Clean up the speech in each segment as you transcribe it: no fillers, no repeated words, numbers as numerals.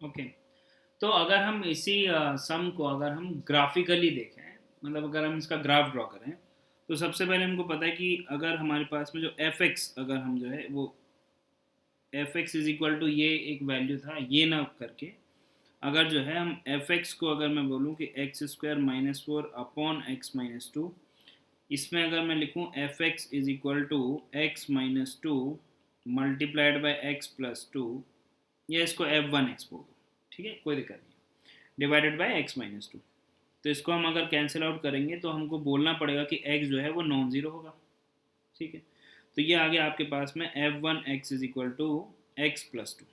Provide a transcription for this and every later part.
Okay. तो अगर हम इसी सम को अगर हम ग्राफिकली देखें, मतलब अगर हम इसका ग्राफ ड्रॉ करें, तो सबसे पहले हमको पता है कि अगर हमारे पास में जो एफ एक्स, अगर हम जो है वो F X is equal to ये एक वैल्यू था, ये ना करके अगर जो है हम एफ एक्स को अगर मैं बोलूँ कि X square minus four upon X minus two, इसमें अगर मैं लिखूँ F X is equal to X minus two multiplied by X plus two, या इसको एफ वन एक्स बोलो, ठीक है, कोई दिक्कत नहीं, divided by x minus to. तो इसको हम अगर कैंसिल आउट करेंगे तो हमको बोलना पड़ेगा कि एक्स जो है वो नॉन ज़ीरो होगा, ठीक है। तो ये आ गया आपके पास में F one X is equal to X plus two,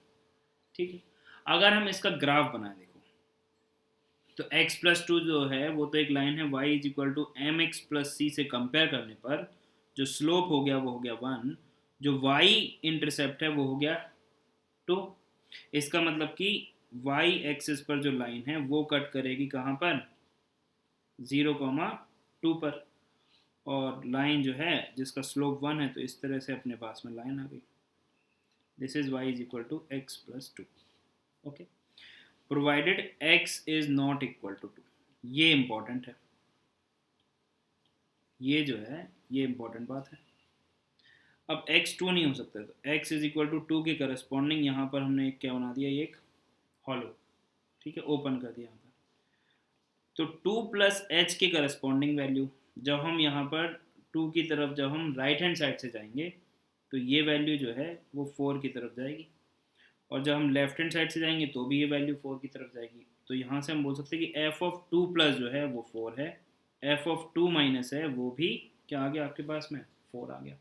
ठीक है। अगर हम इसका ग्राफ बनाए देखो, तो x प्लस टू जो है वो तो एक लाइन है y is equal to m x plus c से कंपेयर करने पर जो स्लोप हो गया वो हो गया वन, जो y इंटरसेप्ट है वो हो गया टू। इसका मतलब कि y एक्सिस पर जो लाइन है वो कट करेगी कहाँ पर, 0,2 पर, और लाइन जो है जिसका स्लोप वन है, तो इस तरह से अपने पास में लाइन आ गई। This is y is equal to X plus two. Okay, provided x is not equal to two, ये इंपॉर्टेंट है, ये जो है ये इंपॉर्टेंट बात है। अब x टू नहीं हो सकता, तो x is equal to two के करस्पॉन्डिंग यहाँ पर हमने एक क्या बना दिया, ये एक हॉलो, ठीक है, ओपन कर दिया यहाँ पर। तो टू प्लस एच के करस्पॉन्डिंग वैल्यू, जब हम यहाँ पर टू की तरफ जब हम राइट हैंड साइड से जाएंगे तो ये वैल्यू जो है वो फोर की तरफ जाएगी, और जब हम लेफ्ट हैंड साइड से जाएंगे तो भी ये वैल्यू फोर की तरफ जाएगी। तो यहाँ से हम बोल सकते हैं कि एफ ऑफ टू प्लस जो है वो फोर है, एफ ऑफ टू माइनस है वो भी क्या आ गया आपके पास में, फोर आ गया।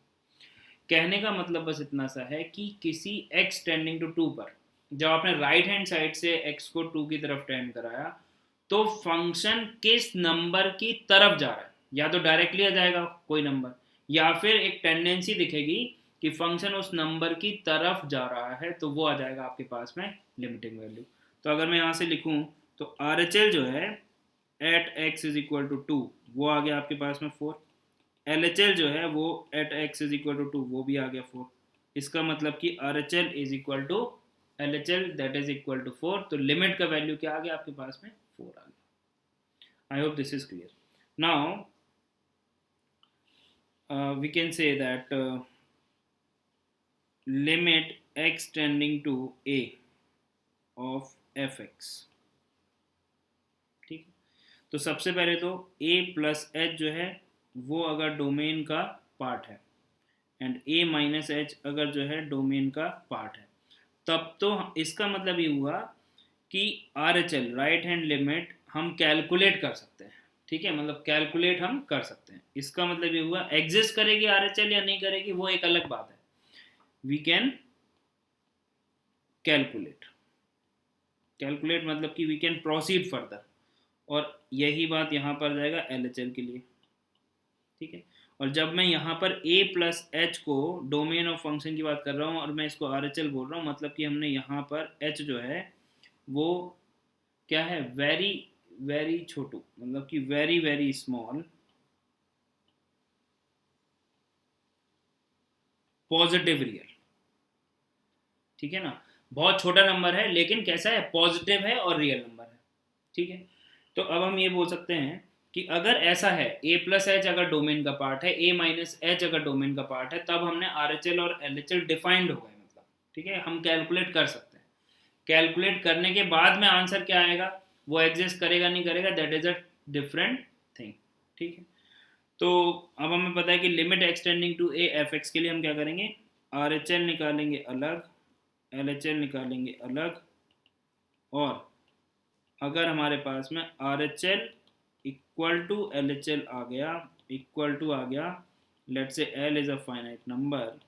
कहने का मतलब बस इतना सा है कि किसी x टेंडिंग टू टू पर जब आपने राइट हैंड साइड से x को टू की तरफ टेंड कराया, तो फंक्शन किस नंबर की तरफ जा रहा है, या तो डायरेक्टली आ जाएगा कोई नंबर, या फिर एक टेंडेंसी दिखेगी कि फंक्शन उस नंबर की तरफ जा रहा है, तो वो आ जाएगा आपके पास में लिमिटिंग वैल्यू। तो अगर मैं यहाँ से लिखूँ तो आर एच एल जो है at x is equal to two, वो आ गया आपके पास में फोर। एल एच एल जो है वो at x is equal to two, वो भी आ गया फोर। इसका मतलब कि R H L is equal to L H L that is equal to four. तो लिमिट का वैल्यू क्या आ गया आपके पास में, फोर आ गया। I hope this is clear. Now we can say that limit x tending to a of fx, ठीक है। तो सबसे पहले तो a प्लस एच जो है वो अगर डोमेन का पार्ट है, एंड a माइनस एच अगर जो है डोमेन का पार्ट है, तब तो इसका मतलब ये हुआ कि R H L right hand limit हम कैलकुलेट कर सकते हैं, ठीक है, मतलब कैलकुलेट हम कर सकते हैं। इसका मतलब ये हुआ एग्जिस्ट करेगी आर एच एल या नहीं करेगी वो एक अलग बात है, वी कैन कैलकुलेट। कैलकुलेट मतलब कि वी कैन प्रोसीड फर्दर, और यही बात यहाँ पर जाएगा एल एच एल के लिए, ठीक है। और जब मैं यहाँ पर a प्लस एच को डोमेन ऑफ फंक्शन की बात कर रहा हूँ और मैं इसको आर एच एल बोल रहा हूँ, मतलब कि हमने यहाँ पर h जो है वो क्या है, वेरी वेरी छोटू, मतलब कि very very small positive real, ठीक है ना। बहुत छोटा नंबर है लेकिन कैसा है, पॉजिटिव है और रियल नंबर है, ठीक है। तो अब हम ये बोल सकते हैं कि अगर ऐसा है a प्लस एच अगर डोमेन का पार्ट है, a माइनस एच अगर डोमेन का पार्ट है, तब हमने आर एच एल और एल एच एल डिफाइंड हो गए, मतलब ठीक है, हम कैलकुलेट कर सकते हैं। कैलकुलेट करने के बाद में आंसर क्या आएगा, वो एग्जिस्ट करेगा नहीं करेगा, that is a different thing, ठीक है। तो अब हमें पता है कि limit extending to A F X के लिए हम क्या करेंगे, आर एच एल निकालेंगे अलग, एल एच एल निकालेंगे अलग, और अगर हमारे पास में R H L equal to L H L आ गया, इक्वल टू आ गया, let say L is a finite number,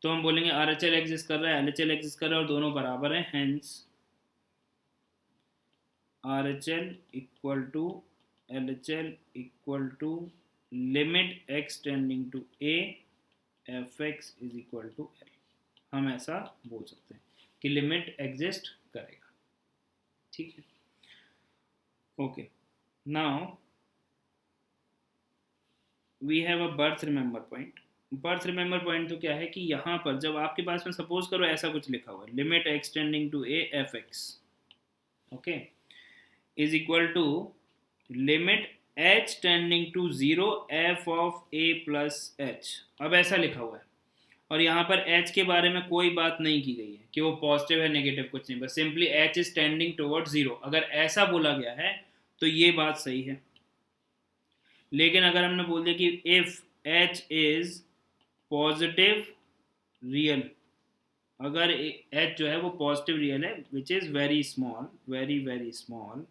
तो हम बोलेंगे आर एच एल एग्जिस्ट कर रहा है, एल एच एल एग्जिस्ट कर रहा है, और दोनों बराबर है, hence R H L equal to L H L equal to limit X tending to A F X is equal to L. हम ऐसा बोल सकते हैं कि लिमिट एग्जिस्ट करेगा, ठीक है। Okay, now we have a birth remember point, birth remember point तो क्या है कि यहाँ पर जब आपके पास में सपोज करो ऐसा कुछ लिखा हुआ है, limit X tending to A F X, okay, is equal to limit H tending to zero F of A plus H. अब ऐसा लिखा हुआ है और यहाँ पर एच के बारे में कोई बात नहीं की गई है कि वो पॉजिटिव है नेगेटिव, कुछ नहीं, बस simply H is tending towards zero. अगर ऐसा बोला गया है तो ये बात सही है। लेकिन अगर हमने बोल दिया कि if H is positive real, अगर एच जो है वो पॉजिटिव रियल है which is very small, very very small,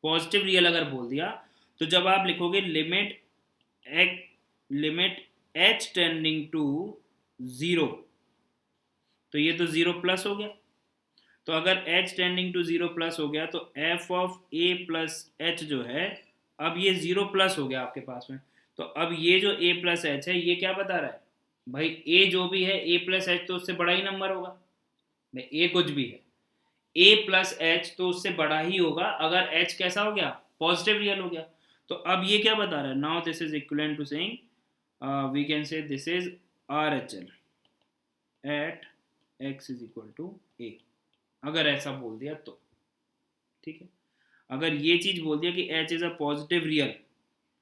positive real अगर बोल दिया तो जब आप लिखोगे limit H tending to zero, तो ये तो जीरो प्लस हो गया। तो अगर H tending to zero plus हो गया तो F of A plus H जो है, अब ये जीरो प्लस हो गया आपके पास में। तो अब ये जो ए प्लस एच है ये क्या बता रहा है भाई, ए जो भी है ए प्लस एच तो उससे बड़ा ही नंबर होगा भाई, ए कुछ भी है ए प्लस एच तो उससे बड़ा ही होगा अगर एच कैसा हो गया, पॉजिटिव रियल हो गया। तो अब ये क्या बता रहा है, now this is equivalent to saying we can say this is R H L at x is equal to a, अगर ऐसा बोल दिया तो ठीक है। अगर ये चीज बोल दिया कि H is a positive real,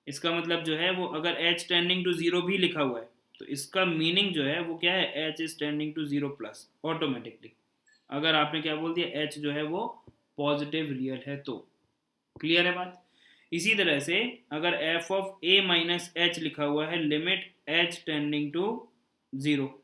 इसका मतलब जो है वो अगर एच टेंडिंग टू जीरो भी लिखा हुआ है तो इसका मीनिंग जो है वो क्या है, H is tending to zero plus automatically. अगर आपने क्या बोल दिया, एच जो है वो पॉजिटिव रियल है तो। क्लियर है बात। इसी तरह से अगर F of A minus H लिखा हुआ है limit H tending to zero,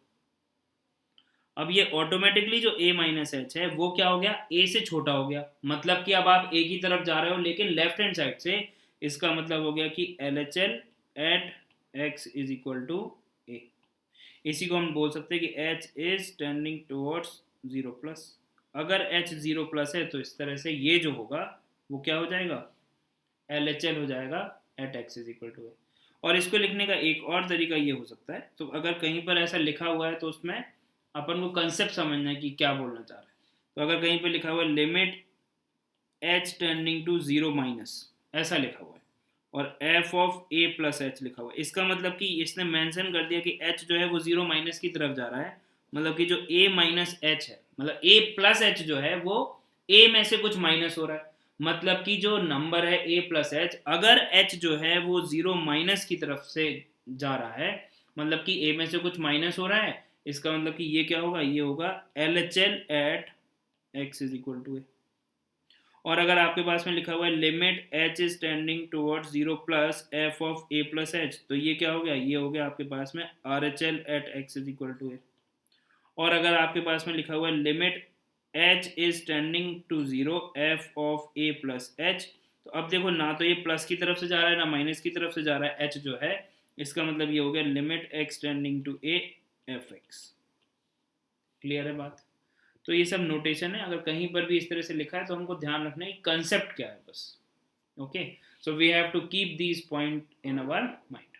अब ये ऑटोमेटिकली जो a माइनस एच है वो क्या हो गया, a से छोटा हो गया। मतलब कि अब आप a की तरफ जा रहे हो लेकिन लेफ्ट हैंड साइड से, इसका मतलब हो गया कि L H L at x is equal to a. इसी को हम बोल सकते हैं कि h is tending towards zero plus. अगर h जीरो प्लस है तो इस तरह से ये जो होगा वो क्या हो जाएगा, एल एच एल हो जाएगा at x is equal to a. और इसको लिखने का एक और तरीका ये हो सकता है, तो अगर कहीं पर ऐसा लिखा हुआ है तो उसमें अपन को कंसेप्ट समझना है कि क्या बोलना चाह रहा है। तो अगर कहीं पे लिखा हुआ है limit H tending to zero minus, ऐसा लिखा हुआ है, और F of A plus H लिखा हुआ है, इसका मतलब कि इसने मेंशन कर दिया कि एच जो है वो जीरो माइनस की तरफ जा रहा है। मतलब कि जो ए माइनस एच है, मतलब ए प्लस एच जो है वो ए में से कुछ माइनस हो रहा है। मतलब कि जो नंबर है ए प्लस एच, अगर एच जो है वो जीरो माइनस की तरफ से जा रहा है, मतलब कि ए में से कुछ माइनस हो रहा है, इसका मतलब कि ये क्या होगा, ये होगा L H L at x is equal to a. और अगर आपके पास में लिखा हुआ है limit h is tending towards zero plus f of A plus h, तो ये क्या हो गया, ये हो गया आपके पास में R H L at x is equal to a. और अगर आपके पास में लिखा हुआ है limit h is tending to zero F of A plus h, तो अब देखो ना तो ये प्लस की तरफ से जा रहा है ना माइनस की तरफ से जा रहा है एच जो है, इसका मतलब ये हो गया limit X tending to A F X. Clear है बात। तो ये सब नोटेशन है, अगर कहीं पर भी इस तरह से लिखा है तो हमको ध्यान रखना है कंसेप्ट क्या है बस। Okay, so we have to keep these point in our mind.